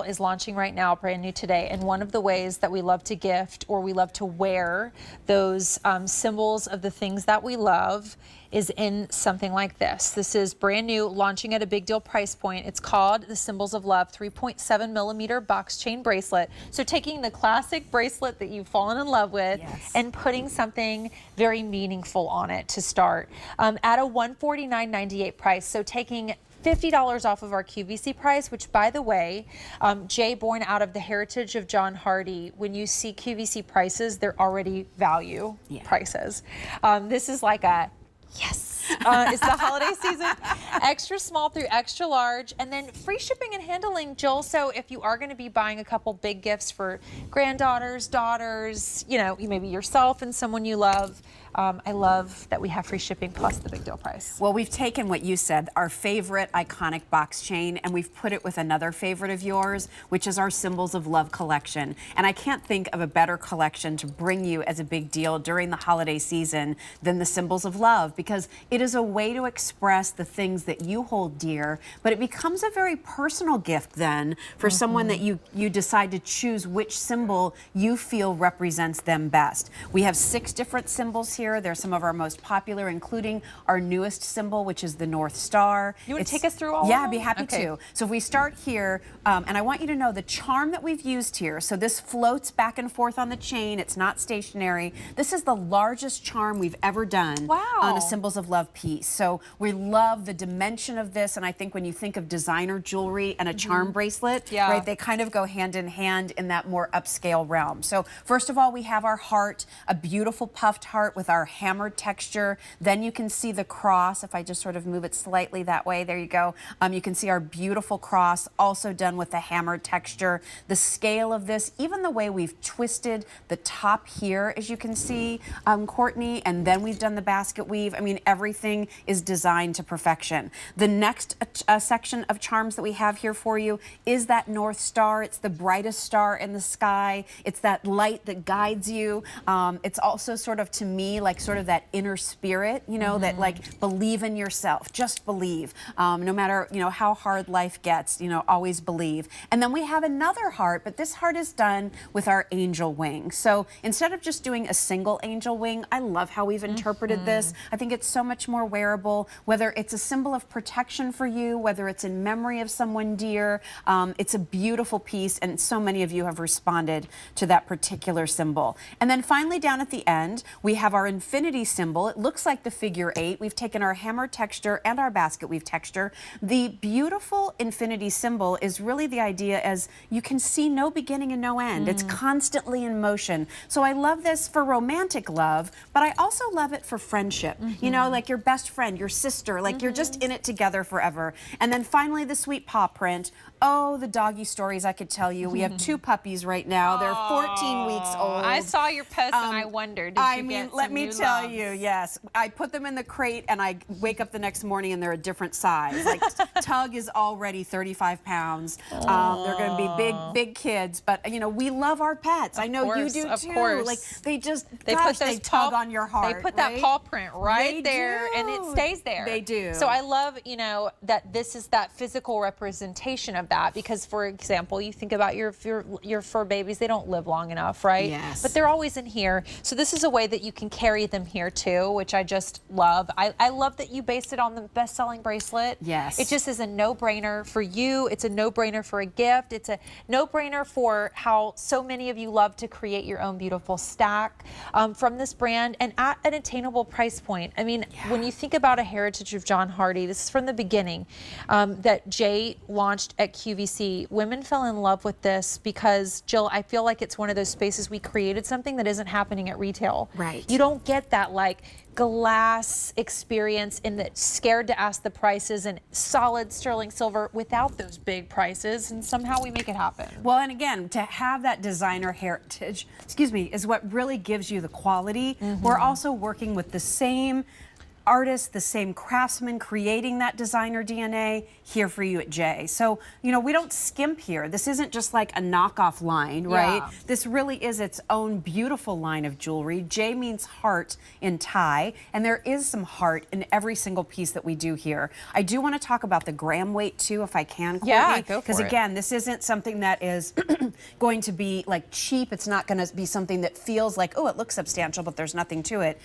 is launching right now, brand new today, and one of the ways that we love to gift or we love to wear those symbols of the things that we love is in something like this. This is brand new, launching at a big deal price point. It's called the Symbols of Love 3.7 millimeter box chain bracelet. So taking the classic bracelet that you've fallen in love with and putting something very meaningful on it to start at a $149.98 price. So taking $50 off of our QVC price, which, by the way, Jay, born out of the heritage of John Hardy, when you see QVC prices, they're already value prices. This is like a yes. It's the holiday season, extra small through extra large, and then free shipping and handling, Jill. So if you are going to be buying a couple big gifts for granddaughters, daughters, you know, maybe yourself and someone you love, I love that we have free shipping plus the big deal price. Well, we've taken what you said, our favorite iconic box chain, and we've put it with another favorite of yours, which is our Symbols of Love collection. And I can't think of a better collection to bring you as a big deal during the holiday season than the Symbols of Love, because it is a way to express the things that you hold dear, but it becomes a very personal gift then for someone that you decide to choose which symbol you feel represents them best. We have 6 different symbols here. They're some of our most popular, including our newest symbol, which is the North Star. You want to take us through all of them? Yeah, I'd be happy to. So if we start here, and I want you to know the charm that we've used here. So this floats back and forth on the chain. It's not stationary. This is the largest charm we've ever done on a Symbols of Love piece. So we love the dimension of this, and I think when you think of designer jewelry and a charm bracelet, right, they kind of go hand in hand in that more upscale realm. So first of all, we have our heart, a beautiful puffed heart with our hammered texture. Then you can see the cross. If I just sort of move it slightly that way, there you go. You can see our beautiful cross, also done with the hammered texture. The scale of this, even the way we've twisted the top here, as you can see, Courtney, and then we've done the basket weave. I mean, everything is designed to perfection. The next section of charms that we have here for you is that North Star. It's the brightest star in the sky. It's that light that guides you. It's also sort of, to me, like sort of that inner spirit, you know, that like believe in yourself, just believe. No matter, you know, how hard life gets, you know, always believe. And then we have another heart, but this heart is done with our angel wing. So instead of just doing a single angel wing, I love how we've interpreted this. I think it's so much more wearable, whether it's a symbol of protection for you, whether it's in memory of someone dear. It's a beautiful piece, and so many of you have responded to that particular symbol. And then finally, down at the end, we have our infinity symbol. It looks like the figure 8. We've taken our hammer texture and our basket weave texture. The beautiful infinity symbol is really the idea as you can see no beginning and no end. It's constantly in motion. So I love this for romantic love, but I also love it for friendship. You know, like your best friend, your sister, like you're just in it together forever. And then finally, the sweet paw print. Oh, the doggy stories I could tell you. We have 2 puppies right now. They're 14 weeks old. I saw your post and I wondered, did you get some let me new tell loves? you, yes. I put them in the crate and I wake up the next morning and they're a different size. Like Tug is already 35 pounds. They're going to be big kids, but you know, we love our pets. I know you do too. Of course. Like they tug on your heart. They put that paw print right there and it stays there. They do. So I love, you know, that this is that physical representation of that, because for example, you think about your fur babies, they don't live long enough, right? Yes. But they're always in here. So this is a way that you can carry them here too, which I just love. I love that you based it on the best-selling bracelet. Yes. It just is a no-brainer for you. It's a no-brainer for a gift. It's a no-brainer for how so many of you love to create your own beautiful stack from this brand, and at an attainable price point. I mean, when you think about a heritage of John Hardy, this is from the beginning that Jay launched at QVC. Women fell in love with this because, Jill, I feel like it's one of those spaces we created something that isn't happening at retail. Right. You don't get that like glass experience in that scared to ask the prices and solid sterling silver without those big prices, and somehow we make it happen. Well, and again, to have that designer heritage, excuse me, is what really gives you the quality. We're also working with the same artist, the same craftsman creating that designer DNA here for you at J. So, you know, we don't skimp here. This isn't just like a knockoff line, right? Yeah. This really is its own beautiful line of jewelry. J means heart in Thai, and there is some heart in every single piece that we do here. I do want to talk about the gram weight too, if I can, Courtney. Yeah, go for it. Because again, this isn't something that is going to be like cheap. It's not going to be something that feels like, oh, it looks substantial, but there's nothing to it.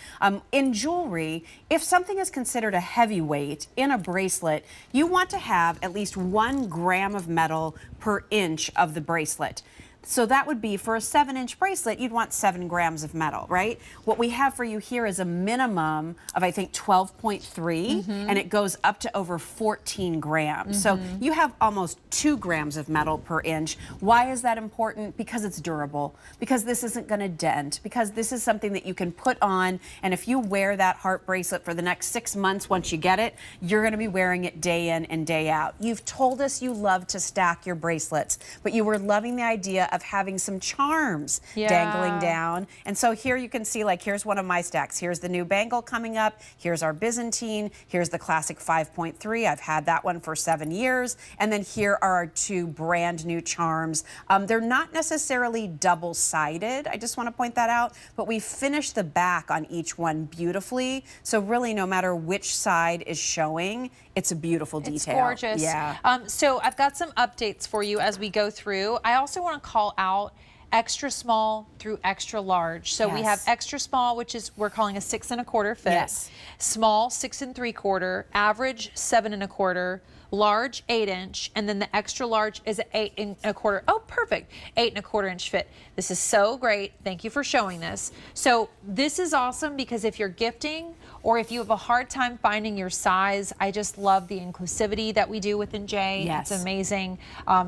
In jewelry, if something is considered a heavyweight in a bracelet, you want to have at least 1 gram of metal per inch of the bracelet. So that would be, for a 7-inch bracelet, you'd want 7 grams of metal, right? What we have for you here is a minimum of, I think, 12.3, and it goes up to over 14 grams. So you have almost 2 grams of metal per inch. Why is that important? Because it's durable, because this isn't going to dent, because this is something that you can put on, and if you wear that heart bracelet for the next 6 months, once you get it, you're going to be wearing it day in and day out. You've told us you love to stack your bracelets, but you were loving the idea of having some charms dangling down. And so here you can see, like, here's one of my stacks. Here's the new bangle coming up. Here's our Byzantine. Here's the classic 5.3. I've had that one for 7 years. And then here are our 2 brand new charms. They're not necessarily double-sided. I just want to point that out. But we finished the back on each one beautifully. So really, no matter which side is showing, it's a beautiful detail. It's gorgeous. Yeah. So I've got some updates for you as we go through. I also want to call out extra small through extra large. So we have extra small, which is we're calling a 6 1/4 fit. Yes. Small 6 3/4, average 7 1/4, large 8-inch, and then the extra large is an 8 1/4. Oh, perfect. 8 1/4 inch fit. This is so great. Thank you for showing this. So this is awesome because if you're gifting or if you have a hard time finding your size, I just love the inclusivity that we do within J. Yes. It's amazing.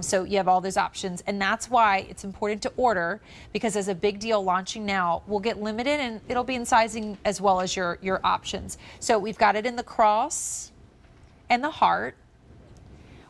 So you have all those options, and that's why it's important to order, because as a big deal launching now, we'll get limited and it'll be in sizing as well as your options. So we've got it in the cross and the heart.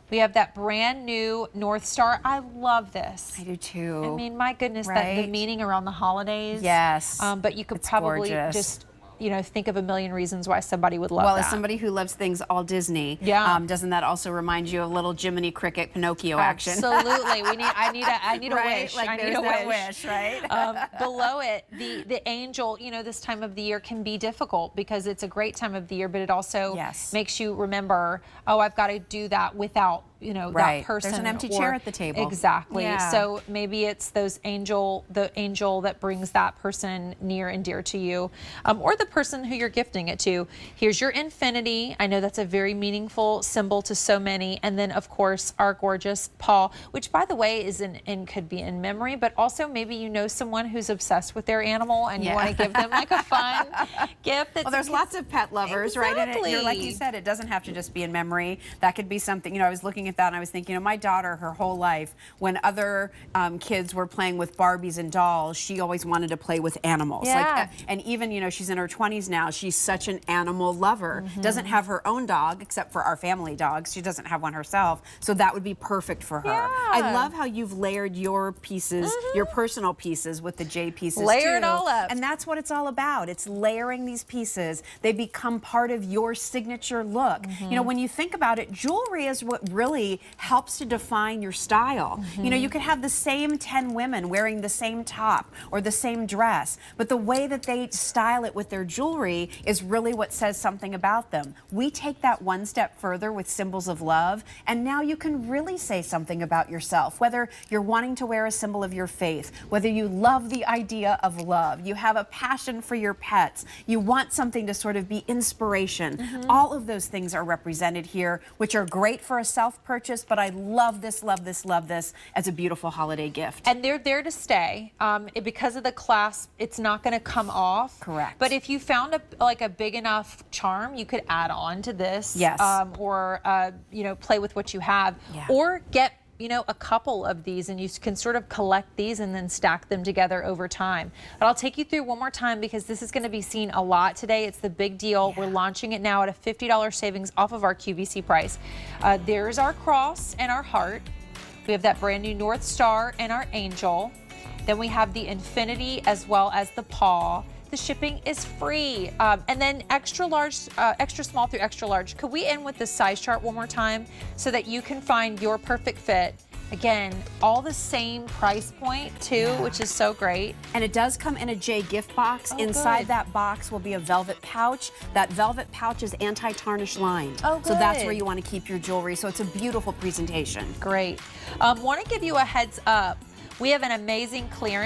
We have that brand new North Star. I love this. I do too. I mean, my goodness, that the meaning around the holidays. Yes. But you could It's probably gorgeous. just, you know, think of a million reasons why somebody would love Well, that. as somebody who loves things all Disney, doesn't that also remind you of little Jiminy Cricket Pinocchio action? Absolutely. I need a Right? wish. Like I need there's a that wish. right? Below it, the angel, you know, this time of the year can be difficult because it's a great time of the year, but it also makes you remember, oh, I've got to do that without, you know, that person. There's an empty chair at the table. Exactly. Yeah. So maybe it's the angel that brings that person near and dear to you, or the person who you're gifting it to. Here's your infinity. I know that's a very meaningful symbol to so many. And then, of course, our gorgeous paw, which, by the way, is could be in memory, but also maybe you know someone who's obsessed with their animal and you want to give them like a fun gift. Well, there's lots of pet lovers, right? And like you said, it doesn't have to just be in memory. That could be something, you know, I was looking at that and I was thinking, you know, my daughter, her whole life, when other kids were playing with Barbies and dolls, she always wanted to play with animals. Yeah. And even, you know, she's in her 20s now, she's such an animal lover. Doesn't have her own dog, except for our family dogs. She doesn't have one herself. So that would be perfect for her. Yeah. I love how you've layered your pieces, your personal pieces with the J pieces Layer it too. all up. And that's what it's all about. It's layering these pieces. They become part of your signature look. You know, when you think about it, jewelry is what really helps to define your style. You know, you could have the same 10 women wearing the same top or the same dress, but the way that they style it with their jewelry is really what says something about them. We take that one step further with symbols of love, and now you can really say something about yourself, whether you're wanting to wear a symbol of your faith, whether you love the idea of love, you have a passion for your pets, you want something to sort of be inspiration. All of those things are represented here, which are great for a self-purchase, but I love this, love this, love this as a beautiful holiday gift. And they're there to stay. Because of the clasp, it's not going to come off. Correct. But if you found a big enough charm, you could add on to this. Yes. Or you know, play with what you have. Yeah. Or get, you know, a couple of these and you can sort of collect these and then stack them together over time. But I'll take you through one more time because this is going to be seen a lot today. It's the big deal. We're launching it now at a $50 savings off of our QVC price. There's our cross and our heart. We have that brand new North Star and our angel. Then we have the infinity as well as the paw. The shipping is free. And then extra large, extra small through extra large. Could we end with the size chart one more time so that you can find your perfect fit? Again, all the same price point too, which is so great. And it does come in a J gift box. Inside that box will be a velvet pouch. That velvet pouch is anti-tarnish lined. Oh, good. So that's where you want to keep your jewelry. So it's a beautiful presentation. Great. Want to give you a heads up. We have an amazing clearance